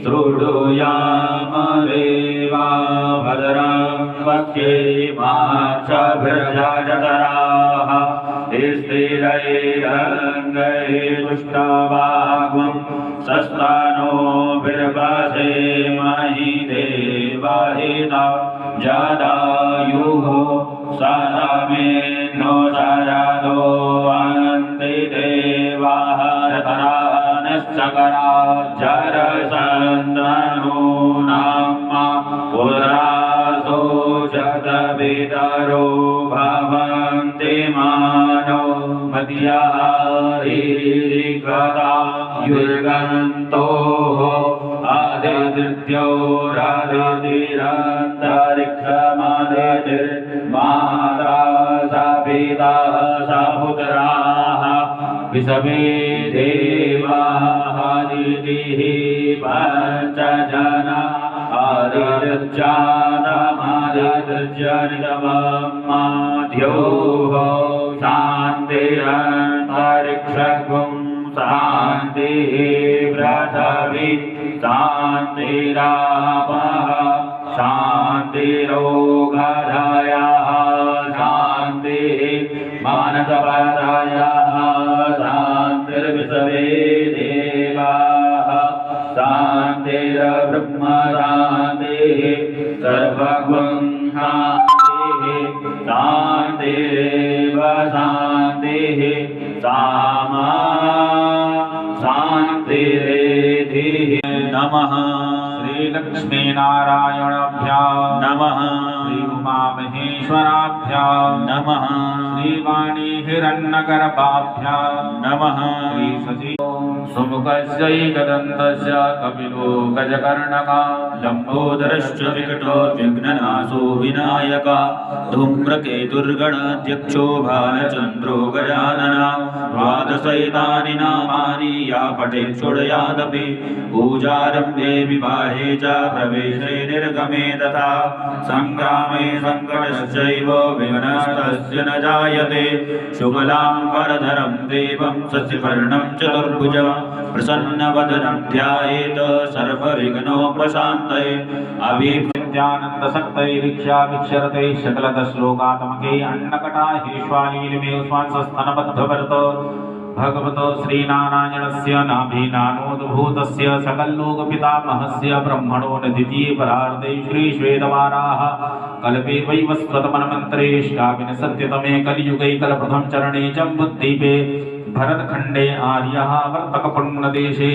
शृणुयाम देवा भद्रं वक्ष्येमाक्षभिर्यजतराः स्थिरैरङ्गैरुष्टवाग्मं सस्तानोभिर्वसेमहि देवहिता जदायुः सदमेनो शरदो अन्ति देवाः रतरानश्चकरा जरसन्दनूनाम्मा पुरासो जतपितरो भवन्ति मानो मद्यारीरिकदा युर्गन्तोः आदित्योरादितिरन्तरिक्षमदितिर्माता सा पिता सा पुत्राः विषमे देवाः आदितिः पञ्चजना आदिर्जातमादिर्जनितममाद्योः शान्तिरन्तरिक्षगुं शान्तिः पृथिवी शान्तिरापः शान्तिरोगधयः शान्तिः मानसपतयः शान्तिर्विश्वे देवाः शान्तिर्ब्रह्म शान्तिः सर्वगुं शान्तिः शान्तिरेव शान्तिः सामा शान्तिरेधिः नमः श्रीलक्ष्मीनारायणाभ्यां नमः श्री उमामहेश्वराभ्यां नमः श्रीवाणी हिरण्यगर्भाभ्यां नमः श्री सची सुमुखस्यैकदन्तस्य कपिलो गजकर्णकः लम्बोदरश्च विकटो विघ्ननाशो विनायक धूम्रकेतुर्गणाध्यक्षो भालचन्द्रो गजानना द्वादशैतानि नामानि या पठेत् षोडयादपि पूजारम्भे विवाहे च प्रवेशे निर्गमे तथा सङ्ग्रामे सङ्कटश्चैव विघ्नस्तस्य न जायते शुक्लां वरधरं देवं शशिवर्णं चतुर्भुजं प्रसन्नवदनं ध्यायेत् सर्वविघ्नोपशान्तये अभिज्ञानन्दसक्तैरीक्षाभिक्षरते शकलदश्लोकात्मके अन्नकटाहेष्वालीलमेव स्वांसस्तनबद्धवर्त भगवतो श्रीनारायणस्य नाभिनानोद्भूतस्य सकल्लोकपितामहस्य ब्रह्मणो नदितीये परार्धे श्रीश्वेतवाराः कल्पे वैवस्वतमन्मन्त्रेष्टाविन सत्यतमे कलियुगे कलप्रथम चरणे जम्बुद्वीपे भरतखण्डे आर्यः वर्तकपुण्यदेशे